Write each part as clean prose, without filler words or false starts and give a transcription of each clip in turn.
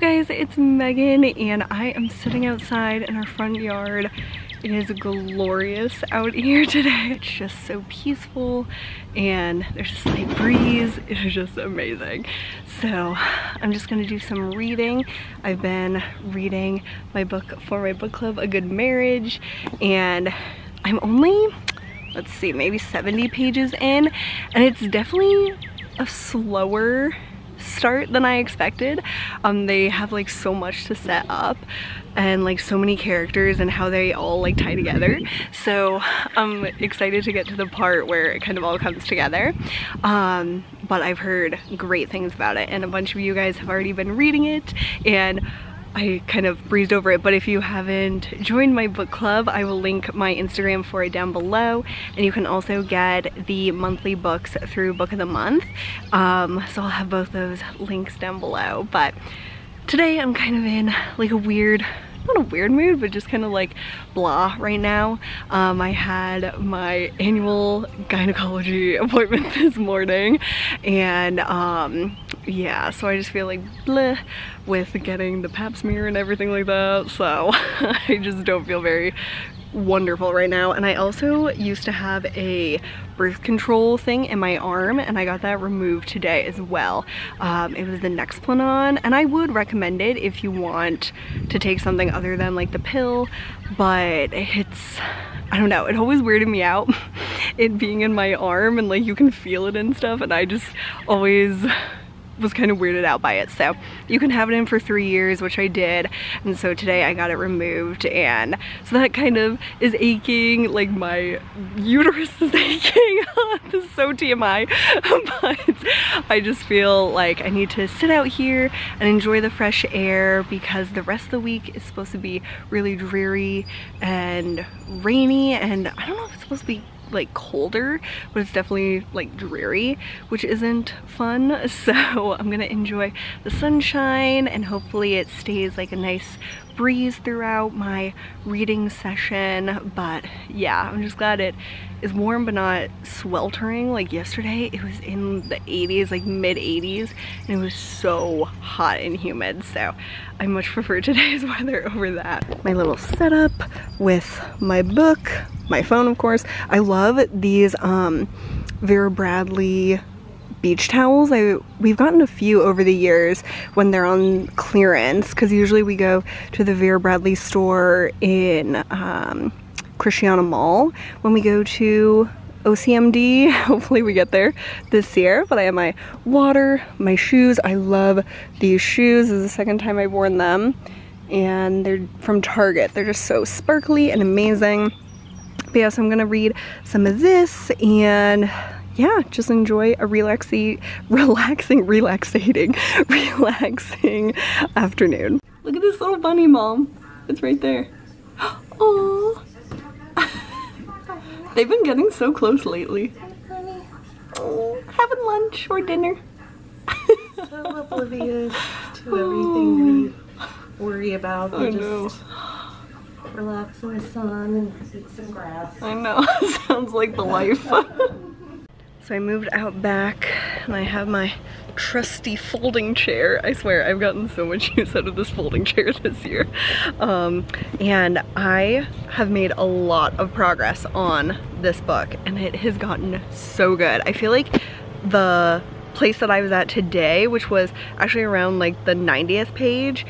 guys, it's Megan and I am sitting outside in our front yard. It is glorious out here today. It's just so peaceful and there's a slight breeze. It is just amazing. So I'm just gonna do some reading. I've been reading my book for my book club, A Good Marriage, and I'm only, let's see, maybe 70 pages in, and it's definitely a slower start than I expected. They have like so much to set up and like so many characters and how they all like tie together, so I'm excited to get to the part where it kind of all comes together. But I've heard great things about it and a bunch of you guys have already been reading it and I kind of breezed over it, but if you haven't joined my book club, I will link my Instagram for it down below, and you can also get the monthly books through Book of the Month. So I'll have both those links down below. But today I'm kind of in like a weird, not a weird mood, but just kind of like blah right now. I had my annual gynecology appointment this morning, and yeah, so I just feel like bleh with getting the pap smear and everything like that, so I just don't feel very wonderful right now. And I also used to have a birth control thing in my arm and I got that removed today as well. It was the Nexplanon, and I would recommend it if you want to take something other than like the pill, but it's, I don't know, it always weirded me out it being in my arm and like you can feel it and stuff, and I just always was kind of weirded out by it. So you can have it in for 3 years, which I did, and so today I got it removed, and so that kind of is aching, like my uterus is aching. This is so TMI, but I just feel like I need to sit out here and enjoy the fresh air because the rest of the week is supposed to be really dreary and rainy, and I don't know if it's supposed to be like colder, but it's definitely like dreary, which isn't fun. So I'm gonna enjoy the sunshine and hopefully it stays like a nice breeze throughout my reading session. But yeah, I'm just glad it is warm but not sweltering. Like yesterday it was in the 80s, like mid 80s, and it was so hot and humid, so I much prefer today's weather over that. My little setup with my book, my phone of course. I love these Vera Bradley beach towels. We've gotten a few over the years when they're on clearance, because usually we go to the Vera Bradley store in Christiana Mall when we go to OCMD. Hopefully we get there this year. But I have my water, my shoes. I love these shoes. This is the second time I've worn them, and they're from Target. They're just so sparkly and amazing. But yeah, so I'm gonna read some of this and yeah, just enjoy a relaxing afternoon. Look at this little bunny, Mom. It's right there. Oh, they've been getting so close lately. Oh, having lunch or dinner. So oblivious to everything we worry about. I know. Just relax in the sun and eat some grass. I know. Sounds like the life. So I moved out back and I have my trusty folding chair. I swear I've gotten so much use out of this folding chair this year. And I have made a lot of progress on this book and it has gotten so good. I feel like the place that I was at today, which was actually around like the 90th page,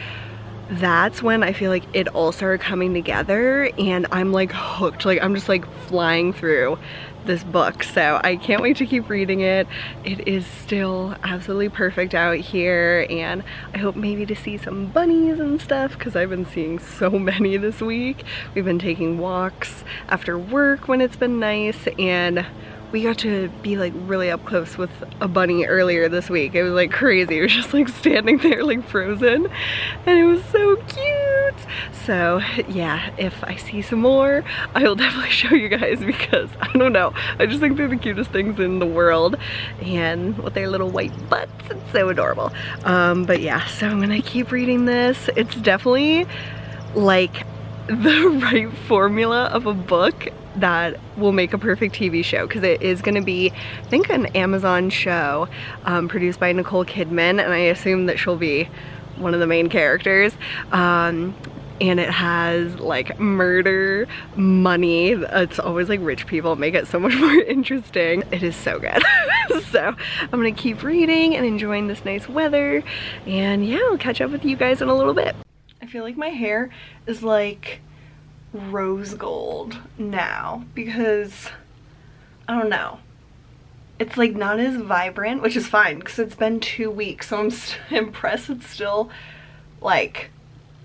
that's when I feel like it all started coming together and I'm like hooked. Like I'm just like flying through this book, so I can't wait to keep reading it. It is still absolutely perfect out here, and I hope maybe to see some bunnies and stuff because I've been seeing so many this week. We've been taking walks after work when it's been nice, and we got to be like really up close with a bunny earlier this week. It was like crazy. It was just like standing there like frozen and it was so cute. So yeah, if I see some more, I will definitely show you guys because I don't know, I just think they're the cutest things in the world, and with their little white butts, it's so adorable. But yeah, so I'm gonna keep reading this. It's definitely like the right formula of a book that will make a perfect TV show, because it is going to be, I think, an Amazon show produced by Nicole Kidman, and I assume that she'll be one of the main characters. And it has like murder, money. It's always like rich people make it so much more interesting. It is so good. So I'm gonna keep reading and enjoying this nice weather. And yeah, I'll catch up with you guys in a little bit. I feel like my hair is like rose gold now because, I don't know. It's like not as vibrant, which is fine because it's been 2 weeks. So I'm impressed it's still like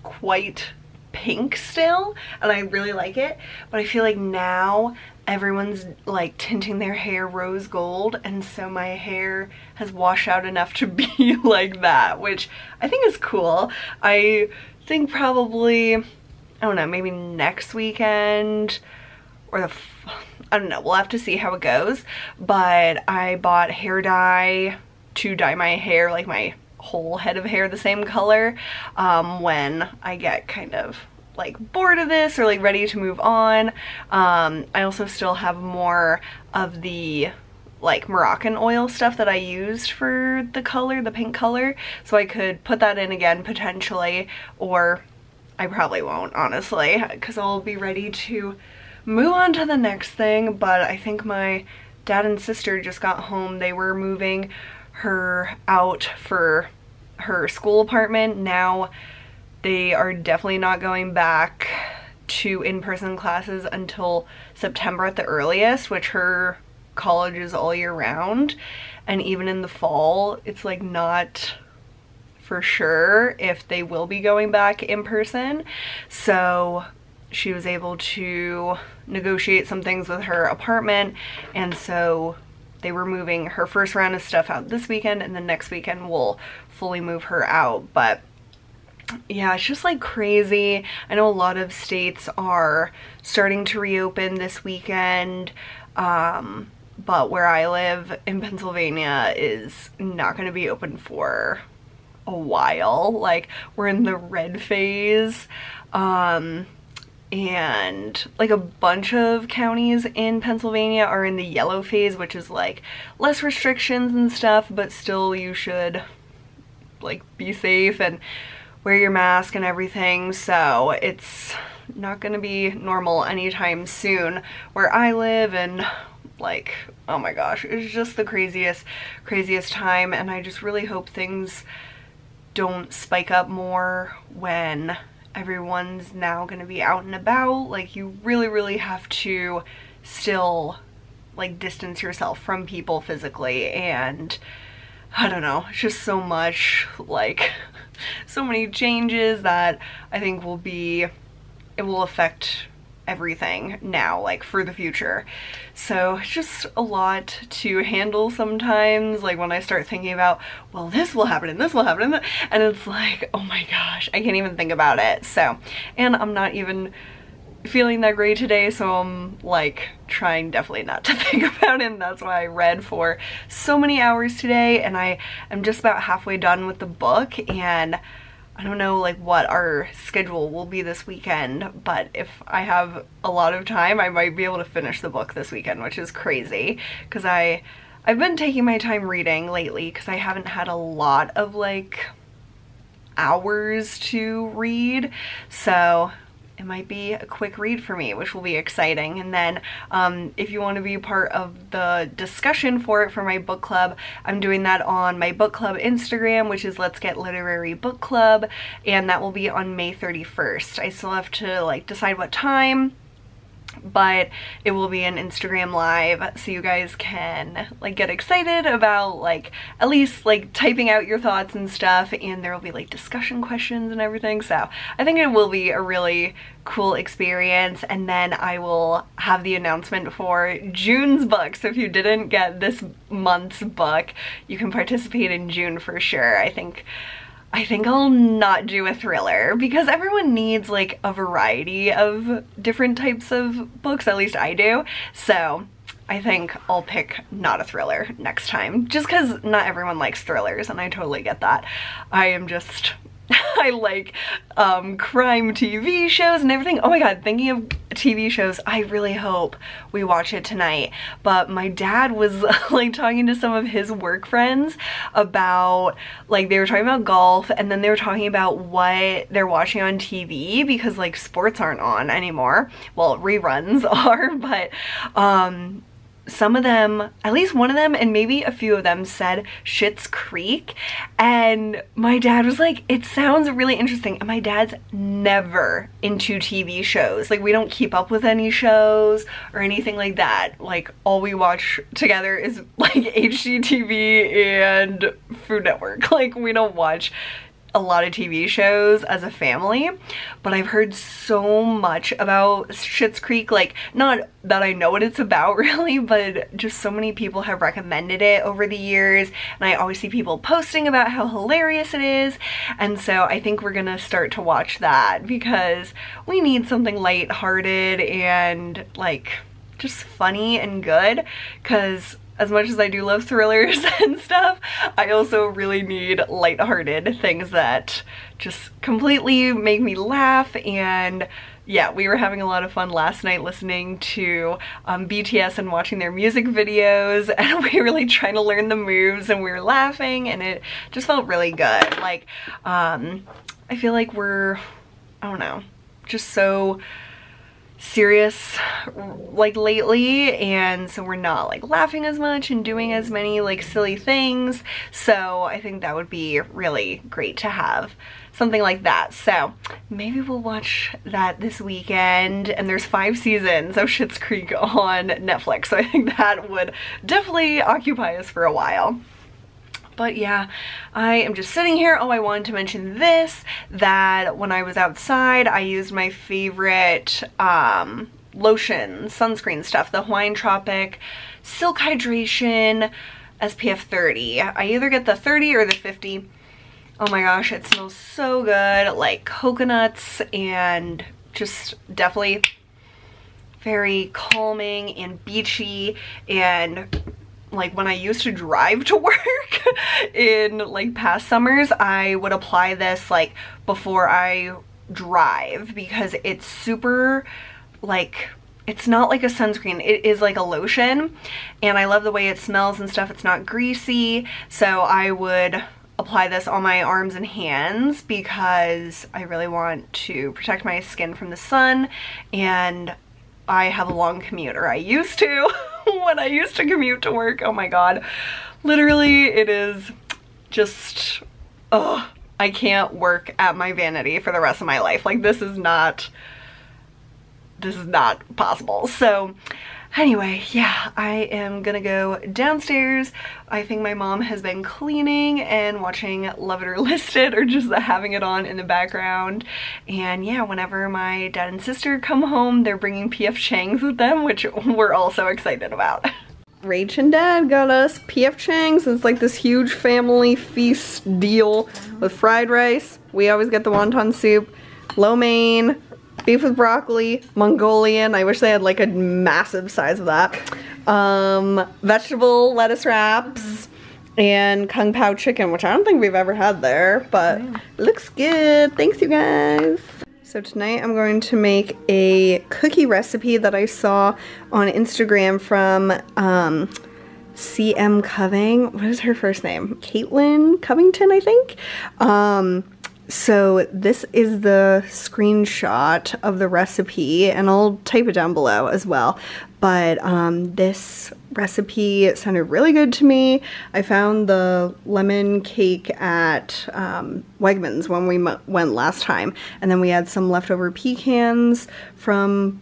quite pink still, and I really like it, but I feel like now everyone's like tinting their hair rose gold, and so my hair has washed out enough to be like that, which I think is cool. I think probably, I don't know, maybe next weekend or I don't know, we'll have to see how it goes, but I bought hair dye to dye my hair, like my whole head of hair the same color when I get kind of like bored of this or like ready to move on. I also still have more of the like Moroccan oil stuff that I used for the color, the pink color, so I could put that in again potentially, or I probably won't honestly because I'll be ready to move on to the next thing. But I think my dad and sister just got home. They were moving her out for her school apartment. Now they are definitely not going back to in-person classes until September at the earliest, which her college is all year round, and even in the fall it's like not for sure if they will be going back in person. So she was able to negotiate some things with her apartment, and so they were moving her first round of stuff out this weekend, and then next weekend we'll fully move her out. But yeah, it's just like crazy. I know a lot of states are starting to reopen this weekend, but where I live in Pennsylvania is not going to be open for a while. Like, we're in the red phase, and like a bunch of counties in Pennsylvania are in the yellow phase, which is like less restrictions and stuff, but still you should like be safe and wear your mask and everything. So it's not gonna be normal anytime soon where I live, and like, oh my gosh, it's just the craziest time, and I just really hope things don't spike up more when everyone's now gonna be out and about. Like, you really have to still like distance yourself from people physically, and I don't know, it's just so much, like so many changes that I think it will affect everything now, like for the future. So it's just a lot to handle sometimes, like when I start thinking about, well, this will happen and this will happen, and it's like, oh my gosh, I can't even think about it. So, and I'm not even feeling that great today, so I'm like trying definitely not to think about it, and that's why I read for so many hours today, and I am just about halfway done with the book, and I don't know like what our schedule will be this weekend, but if I have a lot of time, I might be able to finish the book this weekend, which is crazy because I've been taking my time reading lately because I haven't had a lot of like hours to read, so it might be a quick read for me, which will be exciting. And then if you want to be part of the discussion for it for my book club, I'm doing that on my book club Instagram, which is Let's Get Literary Book Club, and that will be on May 31st. I still have to like decide what time, but it will be an Instagram live, so you guys can like get excited about like at least like typing out your thoughts and stuff, and there will be like discussion questions and everything. So I think it will be a really cool experience. And then I will have the announcement for June's book, so if you didn't get this month's book, you can participate in June for sure. I think I'll not do a thriller because everyone needs like a variety of different types of books, at least I do. So I think I'll pick not a thriller next time, just because not everyone likes thrillers, and I totally get that. I am just I like crime TV shows and everything. Oh my god, thinking of TV shows, I really hope we watch it tonight. But my dad was like talking to some of his work friends about, like, they were talking about golf, and then they were talking about what they're watching on TV because like sports aren't on anymore. Well, reruns are, but some of them, at least one of them and maybe a few of them, said Schitt's Creek, and my dad was like, it sounds really interesting. And my dad's never into TV shows. Like, we don't keep up with any shows or anything like that. Like, all we watch together is like HGTV and Food Network. Like, we don't watch a lot of TV shows as a family, but I've heard so much about Schitt's Creek, like, not that I know what it's about really, but just so many people have recommended it over the years, and I always see people posting about how hilarious it is, and so I think we're gonna start to watch that because we need something lighthearted and like just funny and good, because as much as I do love thrillers and stuff, I also really need lighthearted things that just completely make me laugh. And yeah, we were having a lot of fun last night listening to BTS and watching their music videos, and we were really trying to learn the moves and we were laughing, and it just felt really good. Like, I feel like we're, I don't know, just so serious like lately, and so we're not like laughing as much and doing as many like silly things, so I think that would be really great to have something like that. So maybe we'll watch that this weekend, and there's 5 seasons of Schitt's Creek on Netflix, so I think that would definitely occupy us for a while. But yeah, I am just sitting here. Oh, I wanted to mention this, that when I was outside, I used my favorite lotion, sunscreen stuff, the Hawaiian Tropic Silk Hydration SPF 30. I either get the 30 or the 50. Oh my gosh, it smells so good, like coconuts, and just definitely very calming and beachy. And like when I used to drive to work in like past summers, I would apply this like before I drive because it's super, like, it's not like a sunscreen, it is like a lotion, and I love the way it smells and stuff. It's not greasy, so I would apply this on my arms and hands because I really want to protect my skin from the sun, and I have a long commute, or I used to. When I used to commute to work, oh my god, literally it is just, oh, I can't work at my vanity for the rest of my life. Like, this is not possible. So anyway, yeah, I am gonna go downstairs. I think my mom has been cleaning and watching Love It or List It, or just having it on in the background. And yeah, whenever my dad and sister come home, they're bringing P.F. Chang's with them, which we're all so excited about. Rach and Dad got us P.F. Chang's. It's like this huge family feast deal with fried rice. We always get the wonton soup, lo mein, beef with broccoli, Mongolian. I wish they had like a massive size of that. Vegetable lettuce wraps, and Kung Pao chicken, which I don't think we've ever had there, but it looks good. Thanks, you guys. So tonight I'm going to make a cookie recipe that I saw on Instagram from CM Coving. What is her first name? Caitlin Covington, I think. So this is the screenshot of the recipe, and I'll type it down below as well. But this recipe sounded really good to me. I found the lemon cake at Wegmans when we went last time, and then we had some leftover pecans from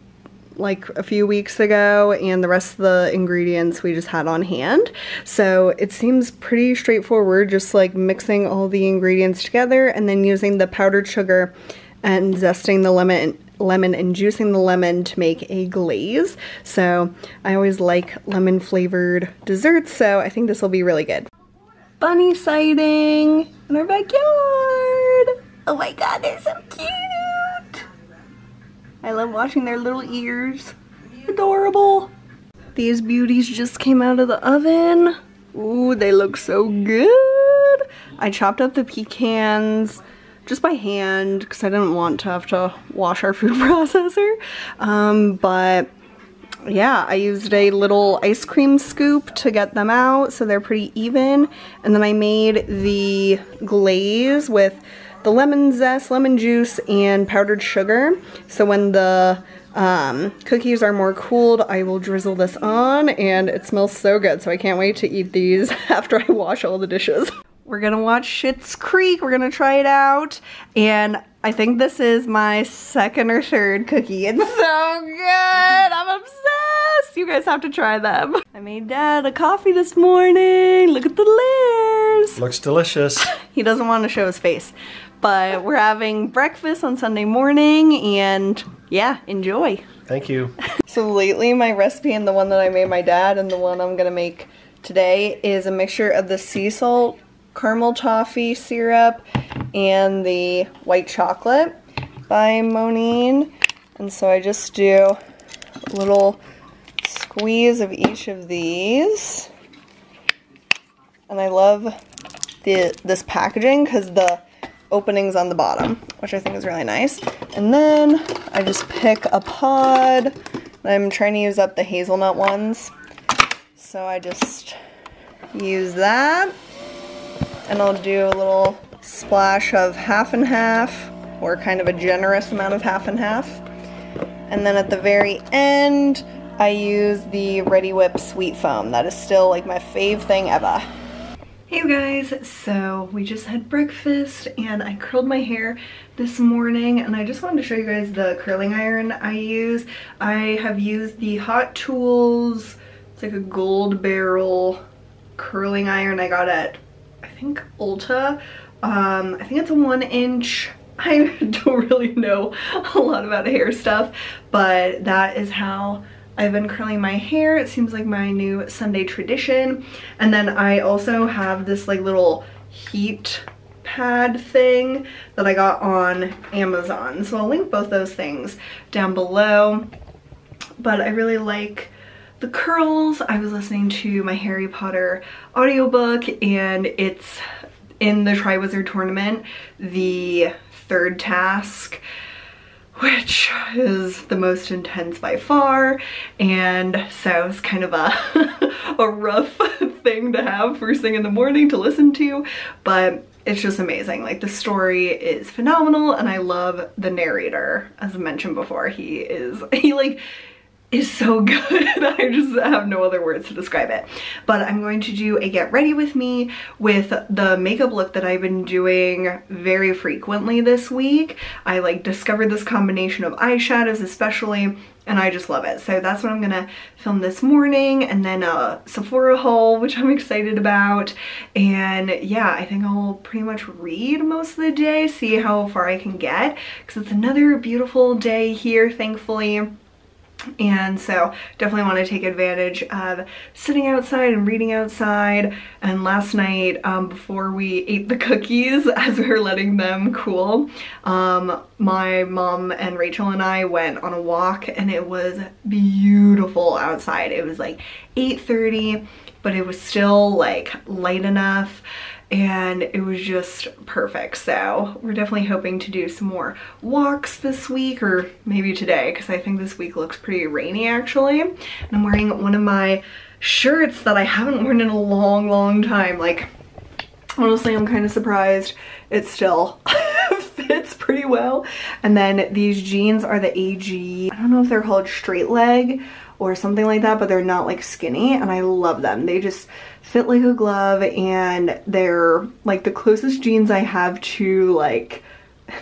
like a few weeks ago, and the rest of the ingredients we just had on hand. So it seems pretty straightforward, just like mixing all the ingredients together and then using the powdered sugar and zesting the lemon and juicing the lemon to make a glaze. So I always like lemon flavored desserts, so I think this will be really good. Bunny sighting in our backyard. Oh my god, they're so cute. I love watching their little ears. Adorable. These beauties just came out of the oven. Ooh, they look so good. I chopped up the pecans just by hand because I didn't want to have to wash our food processor. But yeah, I used a little ice cream scoop to get them out so they're pretty even. And then I made the glaze with the lemon zest, lemon juice, and powdered sugar. So when the cookies are more cooled, I will drizzle this on, and it smells so good. So I can't wait to eat these after I wash all the dishes. We're gonna watch Schitt's Creek. We're gonna try it out, and I think this is my second or third cookie. It's so good. I'm obsessed. You guys have to try them. I made Dad a coffee this morning. Look at the layers. Looks delicious. He doesn't want to show his face, but we're having breakfast on Sunday morning, and yeah, enjoy. Thank you. So lately my recipe, and the one that I made my dad and the one I'm gonna make today, is a mixture of the sea salt, caramel toffee syrup, and the white chocolate by Monine. And so I just do a little squeeze of each of these. And I love this packaging because the opening's on the bottom, which I think is really nice. And then I just pick a pod. I'm trying to use up the hazelnut ones, so I just use that. And I'll do a little splash of half and half, or kind of a generous amount of half and half. And then at the very end, I use the Ready Whip sweet foam. That is still like my fave thing ever. Hey you guys, so we just had breakfast and I curled my hair this morning, and I just wanted to show you guys the curling iron I use. I have used the Hot Tools, it's like a gold barrel curling iron I got at, I think, Ulta. I think it's a 1-inch. I don't really know a lot about hair stuff, but that is how I've been curling my hair. It seems like my new Sunday tradition. And then I also have this like little heat pad thing that I got on Amazon. So I'll link both those things down below. But I really like the curls. I was listening to my Harry Potter audiobook, and it's in the Triwizard Tournament, the third task, which is the most intense by far, and so it's kind of a rough thing to have first thing in the morning to listen to, but it's just amazing. Like, the story is phenomenal, and I love the narrator. As I mentioned before, he is so good. I just have no other words to describe it. But I'm going to do a get ready with me with the makeup look that I've been doing very frequently this week. I like discovered this combination of eyeshadows especially, and I just love it. So that's what I'm gonna film this morning, and then a Sephora haul, which I'm excited about. And yeah, I think I'll pretty much read most of the day, see how far I can get, because it's another beautiful day here, thankfully. And so definitely want to take advantage of sitting outside and reading outside. And last night, before we ate the cookies, as we were letting them cool, my mom and Rachel and I went on a walk, and it was beautiful outside. It was like 8:30, but it was still like light enough, and it was just perfect. So we're definitely hoping to do some more walks this week, or maybe today, because I think this week looks pretty rainy actually. And I'm wearing one of my shirts that I haven't worn in a long time. Like, honestly, I'm kind of surprised it still fits pretty well. And then these jeans are the AG, I don't know if they're called straight leg or something like that, but they're not like skinny, and I love them. They just fit like a glove, and they're like the closest jeans I have to, like,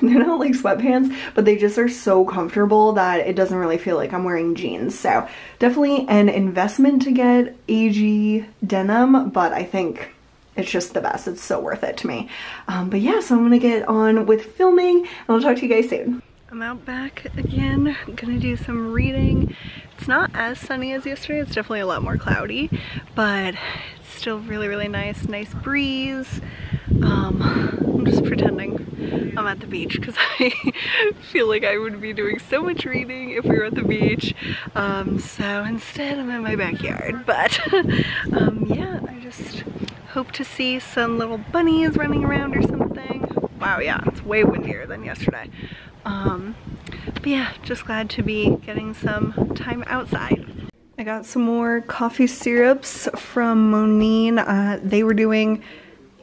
they're not like sweatpants, but they just are so comfortable that it doesn't really feel like I'm wearing jeans. So definitely an investment to get AG denim, but I think it's just the best. It's so worth it to me. But yeah, so I'm gonna get on with filming, and I'll talk to you guys soon. I'm out back again, gonna do some reading. It's not as sunny as yesterday, it's definitely a lot more cloudy, but it's still really nice. Nice breeze. I'm just pretending I'm at the beach because I feel like I would be doing so much reading if we were at the beach. So instead I'm in my backyard, but yeah, I just hope to see some little bunnies running around or something. Wow, yeah, it's way windier than yesterday. But yeah, just glad to be getting some time outside. I got some more coffee syrups from Monine. They were doing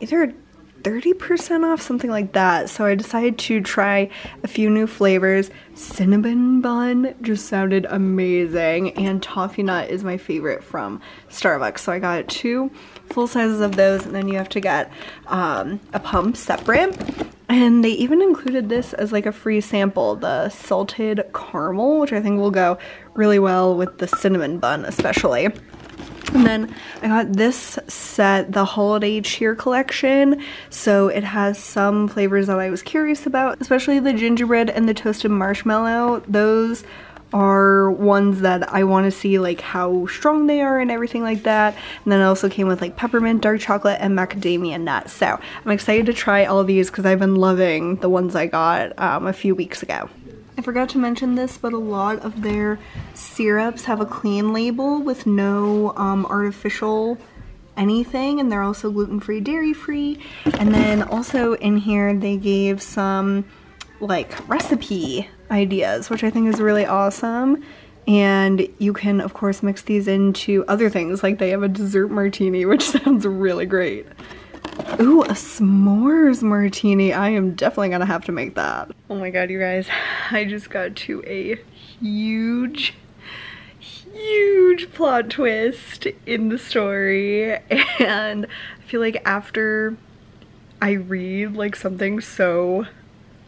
either 30% off, something like that. So I decided to try a few new flavors. Cinnamon bun just sounded amazing, and toffee nut is my favorite from Starbucks. So I got 2 full sizes of those, and then you have to get a pump separate. And they even included this as like a free sample, the salted caramel, which I think will go really well with the cinnamon bun especially. And then I got this set, the Holiday Cheer Collection. So it has some flavors that I was curious about, especially the gingerbread and the toasted marshmallow. Those are ones that I want to see like how strong they are and everything like that. And then it also came with like peppermint, dark chocolate, and macadamia nuts. So I'm excited to try all of these because I've been loving the ones I got a few weeks ago. I forgot to mention this, but a lot of their syrups have a clean label with no artificial anything, and they're also gluten-free, dairy-free. And then also in here they gave some like recipe ideas, which I think is really awesome. And you can of course mix these into other things, like they have a dessert martini, which sounds really great. Ooh, a s'mores martini. I am definitely gonna have to make that. Oh my god, you guys, I just got to a huge plot twist in the story, and I feel like after I read like something so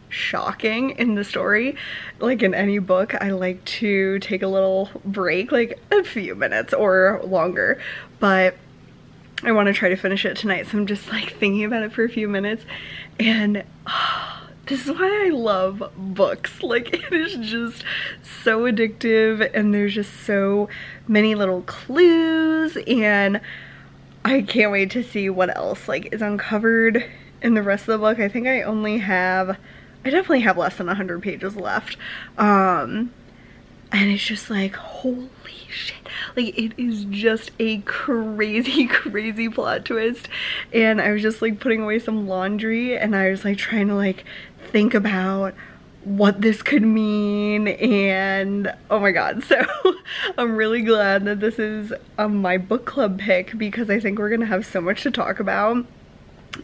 shocking in the story, like in any book, I like to take a little break, like a few minutes or longer, but I want to try to finish it tonight, so I'm just like thinking about it for a few minutes. And this is why I love books. Like, it is just so addictive, and there's just so many little clues, and I can't wait to see what else like is uncovered in the rest of the book. I think I definitely have less than 100 pages left. And it's just like, holy shit. Like, it is just a crazy plot twist. And I was just like putting away some laundry, and I was like trying to like think about what this could mean, and oh my god. So I'm really glad that this is my book club pick, because I think we're gonna have so much to talk about.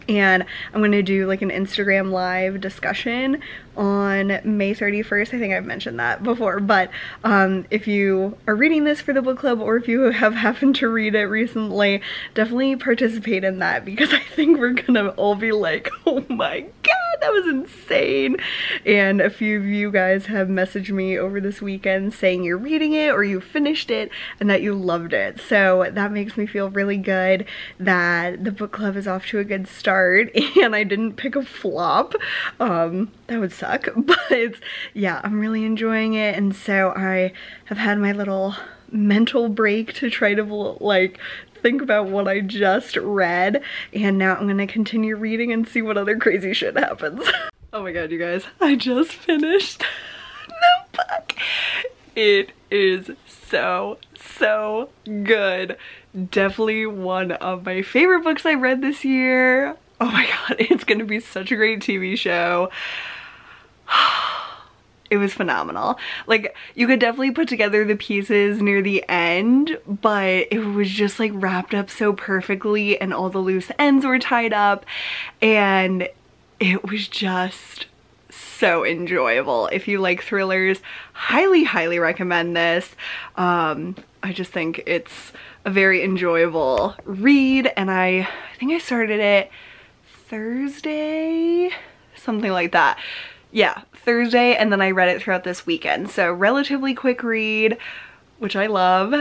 And I'm gonna do like an Instagram live discussion on May 31st. I think I've mentioned that before, but if you are reading this for the book club, or if you have happened to read it recently, definitely participate in that, because I think we're gonna all be like, oh my god, that was insane. And a few of you guys have messaged me over this weekend saying you're reading it or you finished it and that you loved it. So that makes me feel really good that the book club is off to a good start, and I didn't pick a flop. That would suck, but yeah, I'm really enjoying it. And so I have had my little mental break to try to like think about what I just read, and now I'm gonna continue reading and see what other crazy shit happens. Oh my god, you guys, I just finished the book. It is so good. Definitely one of my favorite books I read this year. Oh my god, it's gonna be such a great TV show. It was phenomenal. Like, you could definitely put together the pieces near the end, but it was just like wrapped up so perfectly, and all the loose ends were tied up, and it was just so enjoyable. If you like thrillers, highly recommend this. I just think it's a very enjoyable read, and I think I started it Thursday, something like that. Yeah, Thursday, and then I read it throughout this weekend. So relatively quick read, which I love,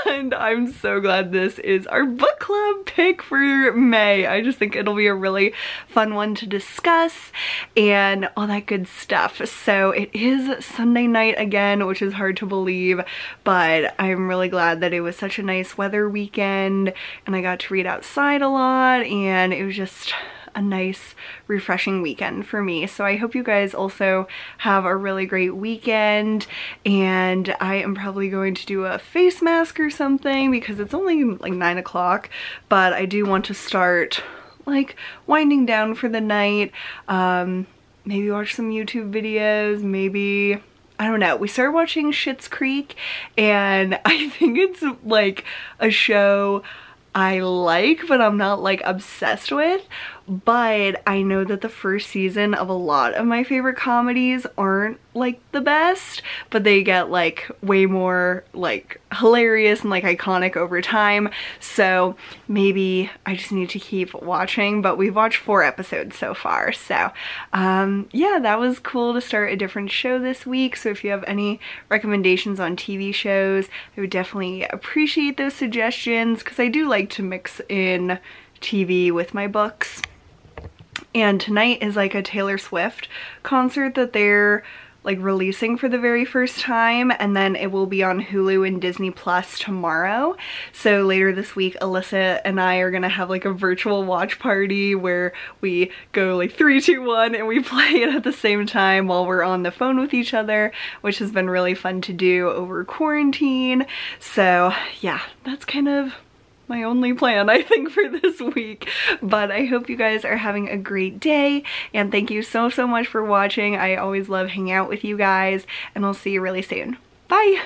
and I'm so glad this is our book club pick for May. I just think it'll be a really fun one to discuss and all that good stuff. So it is Sunday night again, which is hard to believe, but I'm really glad that it was such a nice weather weekend, and I got to read outside a lot, and it was just a nice refreshing weekend for me. So I hope you guys also have a really great weekend, and I am probably going to do a face mask or something because it's only like 9 o'clock, but I do want to start like winding down for the night. Maybe watch some YouTube videos, maybe, I don't know. We started watching Schitt's Creek, and I think it's like a show I like, but I'm not like obsessed with. But I know that the first season of a lot of my favorite comedies aren't like the best, but they get like way more like hilarious and like iconic over time. So maybe I just need to keep watching, but we've watched 4 episodes so far. So yeah, that was cool to start a different show this week. So if you have any recommendations on TV shows, I would definitely appreciate those suggestions, because I do like to mix in TV with my books. And tonight is like a Taylor Swift concert that they're like releasing for the very first time, and then it will be on Hulu and Disney Plus tomorrow. So later this week, Alyssa and I are gonna have like a virtual watch party where we go like 3, 2, 1 and we play it at the same time while we're on the phone with each other, which has been really fun to do over quarantine. So yeah, that's kind of my only plan, I think, for this week. But I hope you guys are having a great day, and thank you so much for watching. I always love hanging out with you guys, and I'll see you really soon. Bye!